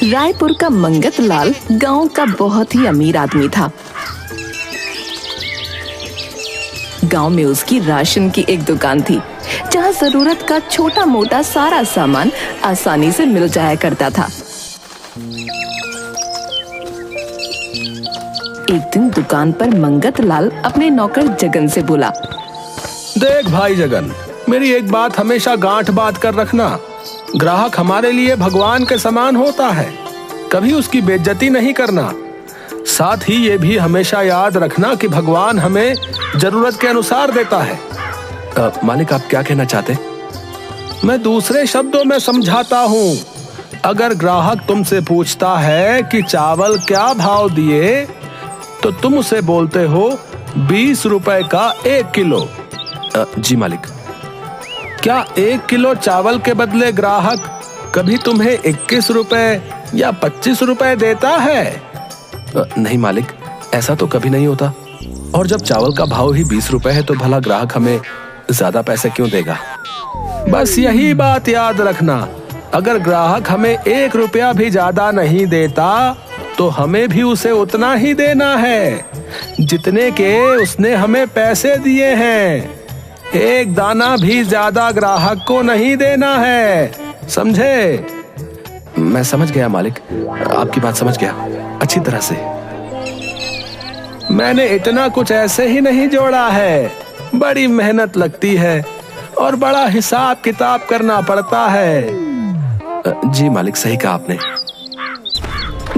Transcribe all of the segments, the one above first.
रायपुर का मंगत लाल गांव का बहुत ही अमीर आदमी था। गांव में उसकी राशन की एक दुकान थी, जहां जरूरत का छोटा मोटा सारा सामान आसानी से मिल जाया करता था। एक दिन दुकान पर मंगत लाल अपने नौकर जगन से बोला, देख भाई जगन, मेरी एक बात हमेशा गांठ बात कर रखना। ग्राहक हमारे लिए भगवान के समान होता है, कभी उसकी बेइज्जती नहीं करना। साथ ही ये भी हमेशा याद रखना कि भगवान हमें जरूरत के अनुसार देता है। मालिक, आप क्या कहना चाहते? मैं दूसरे शब्दों में समझाता हूँ। अगर ग्राहक तुमसे पूछता है कि चावल क्या भाव दिए, तो तुम उसे बोलते हो 20 रुपए का 1 किलो। जी मालिक। क्या 1 किलो चावल के बदले ग्राहक कभी तुम्हें 21 रुपए या 25 रुपए देता है? नहीं मालिक, ऐसा तो कभी नहीं होता। और जब चावल का भाव ही 20 रुपए है तो भला ग्राहक हमें ज्यादा पैसे क्यों देगा? बस यही बात याद रखना। अगर ग्राहक हमें 1 रुपया भी ज्यादा नहीं देता तो हमें भी उसे उतना ही देना है जितने के उसने हमें पैसे दिए हैं। एक दाना भी ज्यादा ग्राहक को नहीं देना है, समझे? मैं समझ गया मालिक, आपकी बात समझ गया अच्छी तरह से। मैंने इतना कुछ ऐसे ही नहीं जोड़ा है, बड़ी मेहनत लगती है और बड़ा हिसाब किताब करना पड़ता है। जी मालिक, सही कहा आपने।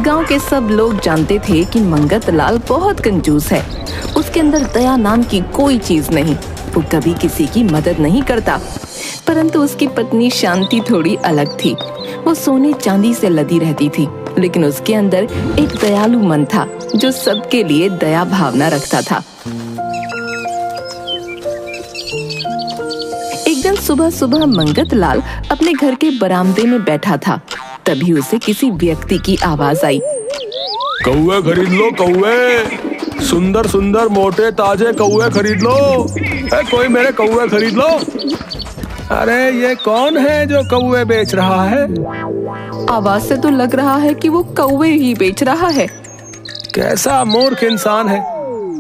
गांव के सब लोग जानते थे कि मंगत लाल बहुत कंजूस है। उसके अंदर दया नाम की कोई चीज नहीं। वो कभी किसी की मदद नहीं करता। परंतु उसकी पत्नी शांति थोड़ी अलग थी। वो सोने चांदी से लदी रहती थी, लेकिन उसके अंदर एक दयालु मन था जो सबके लिए दया भावना रखता था। एक दिन सुबह सुबह मंगत लाल अपने घर के बरामदे में बैठा था। तभी उसे किसी व्यक्ति की आवाज आई, कौवे खरीद लो, कौवे, सुंदर सुंदर मोटे ताजे कौवे खरीद लो। कोई मेरे कौवे खरीद लो। अरे ये कौन है जो कौवे बेच रहा है? आवाज से तो लग रहा है कि वो कौवे ही बेच रहा है। कैसा मूर्ख इंसान है,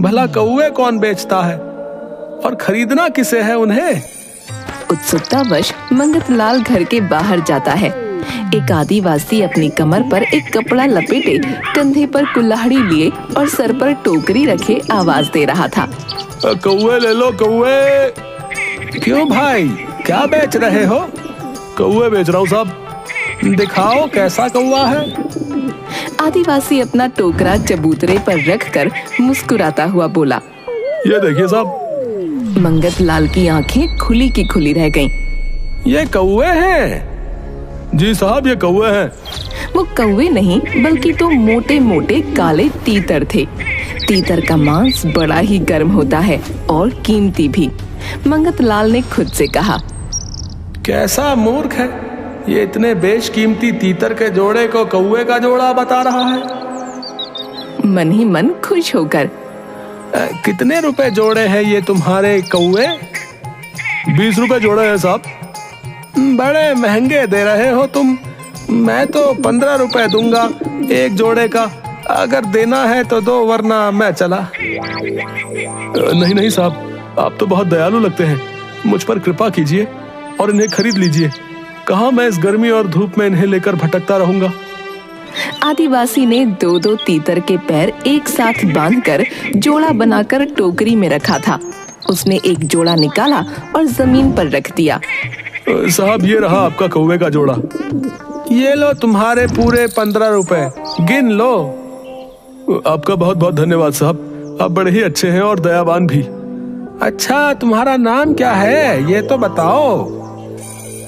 भला कौवे कौन बेचता है और खरीदना किसे है उन्हें? उत्सुकतावश मंगत लाल घर के बाहर जाता है। एक आदिवासी अपनी कमर पर एक कपड़ा लपेटे, कंधे पर कुल्हाड़ी लिए और सर पर टोकरी रखे आवाज दे रहा था, कौवे ले लो, कौवे। क्यों भाई, क्या बेच रहे हो? कौवे बेच रहा हूँ साहब। दिखाओ कैसा कौवा है। आदिवासी अपना टोकरा चबूतरे पर रखकर मुस्कुराता हुआ बोला, ये देखिए साहब। मंगत लाल की आंखें खुली की खुली रह गईं। ये कौवे हैं? जी साहब, ये कौवे हैं। वो कौवे नहीं बल्कि तो मोटे मोटे काले तीतर थे। तीतर का मांस बड़ा ही गर्म होता है और कीमती भी। मंगत लाल ने खुद से कहा, कैसा मूर्ख है, ये इतने बेशकीमती तीतर के जोड़े को कौवे का जोड़ा बता रहा है। मन ही मन खुश होकर, कितने रुपए जोड़े हैं ये तुम्हारे कौवे? 20 रुपए जोड़े हैं साहब। बड़े महंगे दे रहे हो तुम। मैं तो 15 रुपए दूंगा एक जोड़े का। अगर देना है तो दो, वरना मैं चला। नहीं नहीं साहब, आप तो बहुत दयालु लगते हैं। मुझ पर कृपा कीजिए और इन्हें खरीद लीजिए। कहाँ मैं इस गर्मी और धूप में इन्हें लेकर भटकता रहूंगा। आदिवासी ने 2-2 तीतर के पैर एक साथ बांधकर जोड़ा बनाकर टोकरी में रखा था। उसने एक जोड़ा निकाला और जमीन पर रख दिया। साहब, ये रहा आपका कौवे का जोड़ा। ये लो तुम्हारे पूरे 15 रुपए, गिन लो। आपका बहुत बहुत धन्यवाद साहब, आप बड़े ही अच्छे हैं और दयावान भी। अच्छा, तुम्हारा नाम क्या है ये तो बताओ।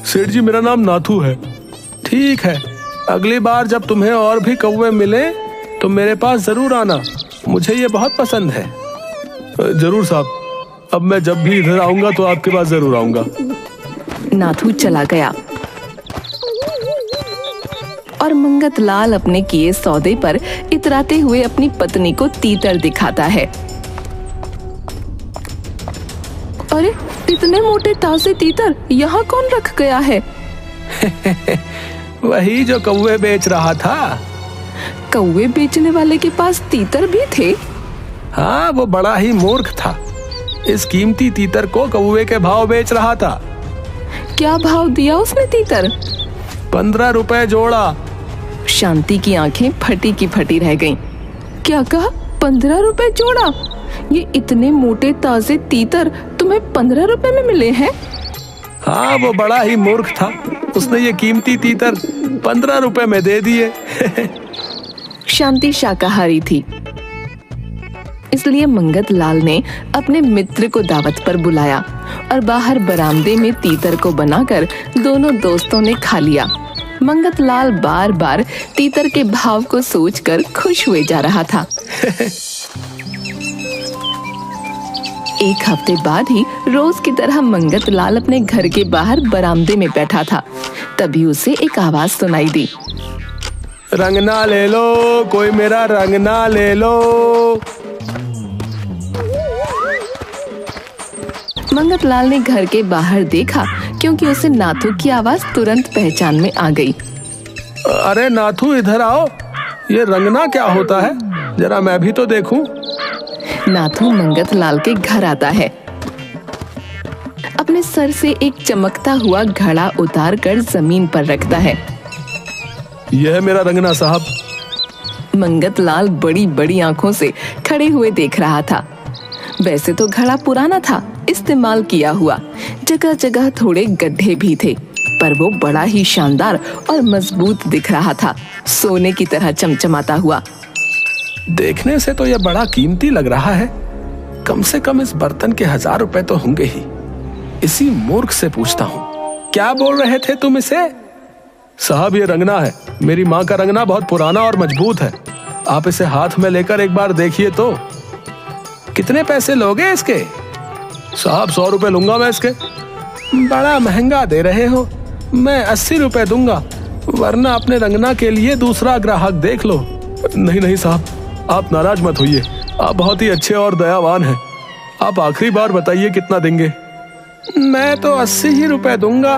सेठ जी, मेरा नाम नाथू है। ठीक है, अगली बार जब तुम्हें और भी कौवे मिले तो मेरे पास जरूर आना, मुझे ये बहुत पसंद है। जरूर साहब, अब मैं जब भी इधर आऊंगा तो आपके पास जरूर आऊंगा। नाथू चला गया और मंगत लाल अपने किए सौदे पर इतराते हुए अपनी पत्नी को तीतर दिखाता है। अरे, इतने मोटे ताजे तीतर यहाँ कौन रख गया है? वही जो कौवे बेच रहा था। कौवे बेचने वाले के पास तीतर भी थे? हाँ, वो बड़ा ही मूर्ख था। इस कीमती तीतर को कौवे के भाव बेच रहा था। क्या भाव दिया उसने तीतर? 15 रुपए जोड़ा। शांति की आंखें फटी की फटी रह गईं। क्या कहा? 15 रुपए जोड़ा? ये इतने मोटे ताजे तीतर तुम्हें 15 रुपए में मिले हैं? हाँ, वो बड़ा ही मूर्ख था। उसने ये कीमती तीतर 15 रुपए में दे दिए। शांति शाकाहारी थी, इसलिए मंगत लाल ने अपने मित्र को दावत पर बुलाया और बाहर बरामदे में तीतर को बनाकर दोनों दोस्तों ने खा लिया। मंगत लाल बार बार तीतर के भाव को सोचकर खुश हुए जा रहा था। एक हफ्ते बाद ही रोज की तरह मंगत लाल अपने घर के बाहर बरामदे में बैठा था। तभी उसे एक आवाज सुनाई दी। रंगना ले लो, कोई मेरा रंगना ले लो। मंगत लाल ने घर के बाहर देखा, क्योंकि उसे नाथू की आवाज तुरंत पहचान में आ गई। अरे नाथू, इधर आओ। ये रंगना क्या होता है? जरा मैं भी तो देखूं। नाथू मंगत लाल के घर आता है। अपने सर से एक चमकता हुआ घड़ा उतार कर जमीन पर रखता है। यह है मेरा रंगना साहब। मंगत लाल बड़ी बड़ी आंखों से खड़े हुए देख रहा था। वैसे तो घड़ा पुराना था, इस्तेमाल किया हुआ, जगह जगह थोड़े गड्ढे भी थे, पर वो बड़ा ही शानदार और मजबूत दिख रहा था, सोने की तरह चमचमाता हुआ। देखने से तो यह बड़ा कीमती लग रहा है। कम से कम इस बर्तन के 1000 रुपए तो होंगे ही। इसी मूर्ख से पूछता हूँ, क्या बोल रहे थे तुम इसे? साहब, ये रंगना है। मेरी माँ का रंगना बहुत पुराना और मजबूत है। आप इसे हाथ में लेकर एक बार देखिए तो। कितने पैसे लोगे इसके? साहब, 100 रुपए लूंगा मैं इसके। बड़ा महंगा दे रहे हो। मैं 80 रुपए दूंगा, वरना अपने रंगना के लिए दूसरा ग्राहक देख लो। नहीं नहीं साहब, आप नाराज मत होइए। आप बहुत ही अच्छे और दयावान हैं। आप आखिरी बार बताइए कितना देंगे? मैं तो 80 ही रुपए दूंगा,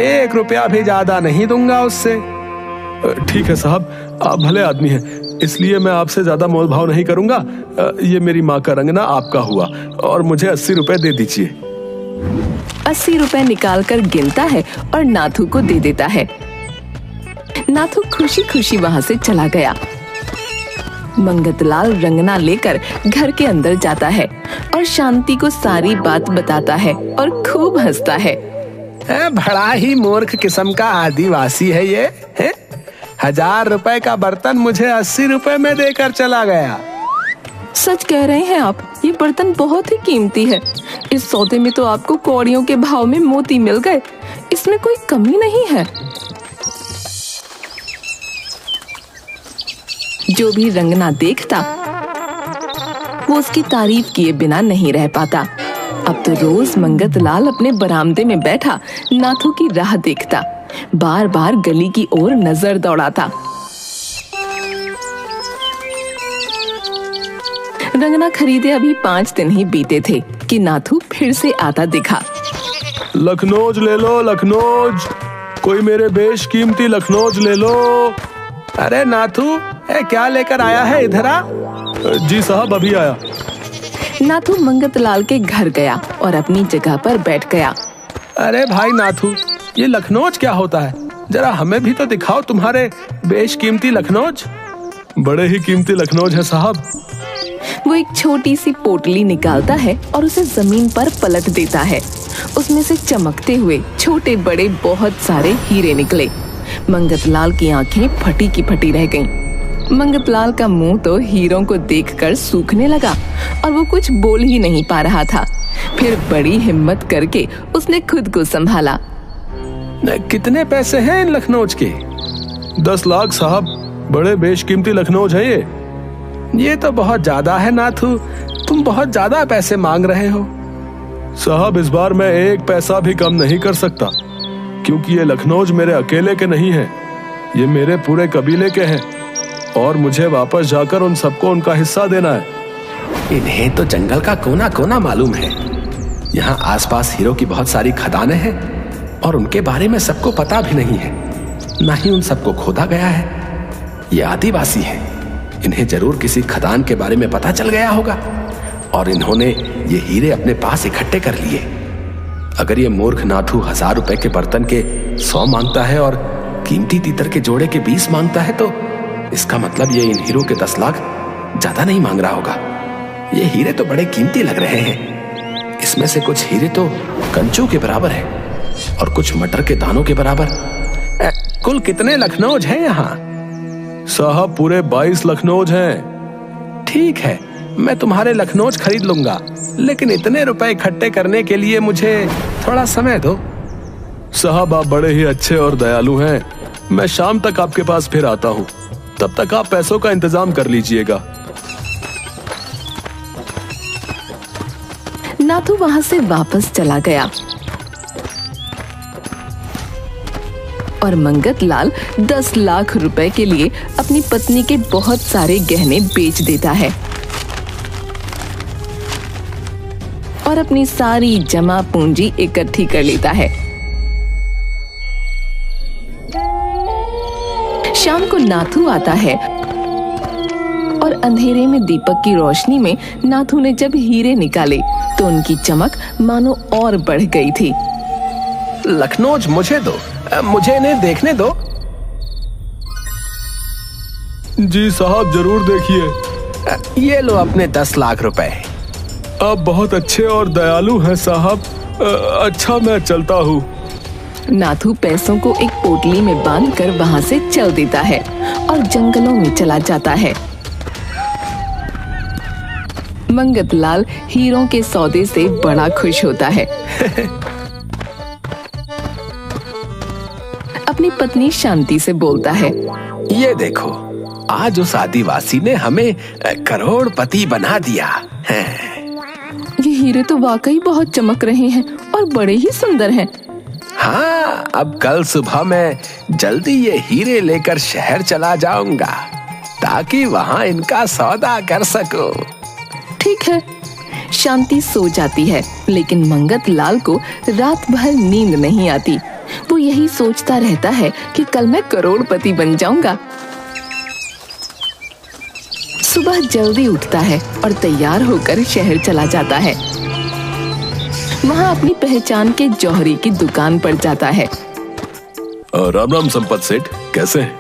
1 रुपया भी ज्यादा नहीं दूंगा उससे। ठीक है साहब, आप भले आदमी हैं, इसलिए मैं आपसे ज्यादा मोल भाव नहीं करूंगा। ये मेरी माँ का रंगना आपका हुआ और मुझे 80 रुपए दे दीजिए। 80 रुपए निकाल कर गिनता है और नाथू को दे देता है। नाथू खुशी खुशी वहां से चला गया। मंगत लाल रंगना लेकर घर के अंदर जाता है और शांति को सारी बात बताता है और खूब हंसता है। बड़ा ही मूर्ख किस्म का आदिवासी है ये है? 1000 रुपए का बर्तन मुझे 80 रुपए में देकर चला गया। सच कह रहे हैं आप, ये बर्तन बहुत ही कीमती है। इस सौदे में तो आपको कौड़ियों के भाव में मोती मिल गए। इसमें कोई कमी नहीं है। जो भी रंगना देखता, वो उसकी तारीफ किए बिना नहीं रह पाता। अब तो रोज मंगत लाल अपने बरामदे में बैठा नाथू की राह देखता, बार बार गली की ओर नजर दौड़ाता। रंगना खरीदे अभी 5 दिन ही बीते थे कि नाथू फिर से आता दिखा। लखनौज ले लो, लखनौज। कोई मेरे बेशकीमती लखनौज ले लो। अरे नाथू, क्या लेकर आया है? इधर आ। जी साहब, अभी आया। नाथू मंगत लाल के घर गया और अपनी जगह पर बैठ गया। अरे भाई नाथू, ये लखनौज क्या होता है? जरा हमें भी तो दिखाओ तुम्हारे बेशकीमती लखनौज। बड़े ही कीमती लखनौज है साहब। वो एक छोटी सी पोटली निकालता है और उसे जमीन पर पलट देता है। उसमें से चमकते हुए छोटे बड़े बहुत सारे हीरे निकले। मंगत लाल की आंखें फटी की फटी रह गईं। मंगत लाल का मुंह तो हीरों को देखकर सूखने लगा और वो कुछ बोल ही नहीं पा रहा था। फिर बड़ी हिम्मत करके उसने खुद को संभाला। कितने पैसे हैं इन लखनौज के? 10 लाख साहब। बड़े बेशकीमती लखनौज है ये। ये तो बहुत ज्यादा है नाथू, तुम बहुत ज्यादा पैसे मांग रहे हो। साहब, इस बार मैं 1 पैसा भी कम नहीं कर सकता, क्योंकि ये लखनौज मेरे अकेले के नहीं है, ये मेरे पूरे कबीले के हैं और मुझे वापस जाकर उन सबको उनका हिस्सा देना है। इन्हें तो जंगल का कोना कोना मालूम है। यहाँ आसपास हीरो की बहुत सारी खदानें हैं और उनके बारे में सबको पता भी नहीं है। ना ही उन सबको खोदा गया है। ये आदिवासी हैं, इन्हें जरूर किसी खदान के बारे में पता चल गया होगा और इन्होंने ये हीरे अपने पास इकट्ठे कर लिए। अगर ये मूर्ख नाथू 1000 रुपए के बर्तन के 100 मांगता है और कीमती तीतर के जोड़े के 20 मांगता है, तो इसका मतलब ये इन हीरो के 10 लाख ज्यादा नहीं मांग रहा होगा। ये हीरे तो बड़े कीमती लग रहे हैं। इसमें से कुछ हीरे तो कंचों के बराबर है और कुछ मटर के दानों के बराबर। कुल कितने लखनऊज हैं यहाँ? साहब पूरे 22 लखनऊज हैं। ठीक है, मैं तुम्हारे लखनऊज खरीद लूंगा, लेकिन इतने रुपए इकट्ठे करने के लिए मुझे थोड़ा समय दो। साहब आप बड़े ही अच्छे और दयालु हैं। मैं शाम तक आपके पास फिर आता हूँ, तब तक आप पैसों का इंतजाम कर लीजिएगा। नाथू वहां से वापस चला गया और मंगत लाल 10 लाख रुपए के लिए अपनी पत्नी के बहुत सारे गहने बेच देता है और अपनी सारी जमा पूंजी इकट्ठी कर लेता है। शाम को नाथू आता है और अंधेरे में दीपक की रोशनी में नाथू ने जब हीरे निकाले तो उनकी चमक मानो और बढ़ गई थी। लखनऊज मुझे दो, मुझे इन्हें देखने दो। जी साहब जरूर देखिए। ये लो अपने 10 लाख रुपए। आप बहुत अच्छे और दयालु हैं साहब। अच्छा मैं चलता हूँ। नाथू पैसों को एक पोटली में बांधकर वहां से चल देता है और जंगलों में चला जाता है। मंगत लाल हीरों के सौदे से बड़ा खुश होता है। अपनी पत्नी शांति से बोलता है, ये देखो, आज उस आदिवासी ने हमें करोड़पति बना दिया। ये हीरे तो वाकई बहुत चमक रहे हैं और बड़े ही सुंदर हैं। हाँ, अब कल सुबह मैं जल्दी ये हीरे लेकर शहर चला जाऊंगा ताकि वहाँ इनका सौदा कर सकूं। ठीक है। शांति सो जाती है, लेकिन मंगत लाल को रात भर नींद नहीं आती। वो यही सोचता रहता है कि कल मैं करोड़पति बन जाऊंगा। सुबह जल्दी उठता है और तैयार होकर शहर चला जाता है। वहाँ अपनी पहचान के जौहरी की दुकान पर जाता है। राम राम संपत सेठ, कैसे हैं?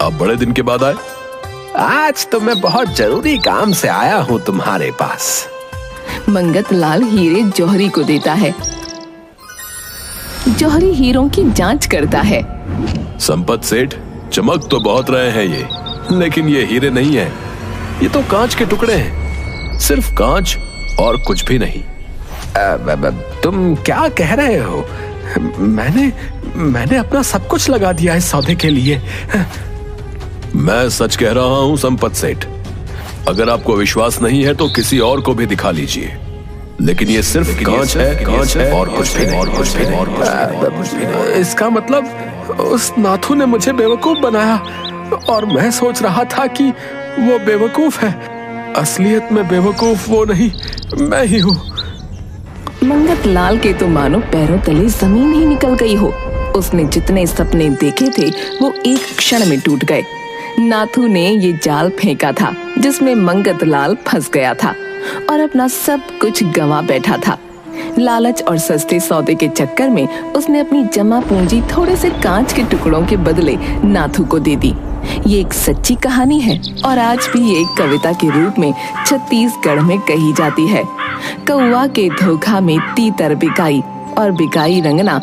आप बड़े दिन के बाद आए। आज तो मैं बहुत जरूरी काम से आया हूँ तुम्हारे पास। मंगत लाल हीरे जौहरी को देता है। जौहरी हीरों की जांच करता है। संपत सेठ, चमक तो बहुत रहे हैं ये, लेकिन ये हीरे नहीं है। ये तो कांच के टुकड़े हैं, सिर्फ कांच और कुछ भी नहीं। तुम क्या कह रहे हो? मैंने अपना सब कुछ लगा दिया इस सौदे के लिए। मैं सच कह रहा हूँ संपत सेठ। अगर आपको विश्वास नहीं है तो किसी और को भी दिखा लीजिए, लेकिन ये सिर्फ कांच है और कुछ भी नहीं। इसका मतलब उस नाथू ने मुझे बेवकूफ बनाया और मैं सोच रहा था कि वो बेवकूफ है। असलियत में बेवकूफ वो नहीं, मैं ही हूँ। मंगत लाल के तो मानो पैरों तले जमीन ही निकल गई हो। उसने जितने सपने देखे थे वो एक क्षण में टूट गए। नाथू ने ये जाल फेंका था जिसमें मंगत लाल फंस गया था और अपना सब कुछ गंवा बैठा था। लालच और सस्ते सौदे के चक्कर में उसने अपनी जमा पूंजी थोड़े से कांच के टुकड़ों के बदले नाथू को दे दी। ये एक सच्ची कहानी है और आज भी ये एक कविता के रूप में छत्तीसगढ़ में कही जाती है। कौवा के धोखा में तीतर बिकाई और बिकाई रंगना।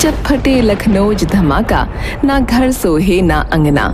जब फटे लखनऊ धमाका, ना घर सोहे ना अंगना।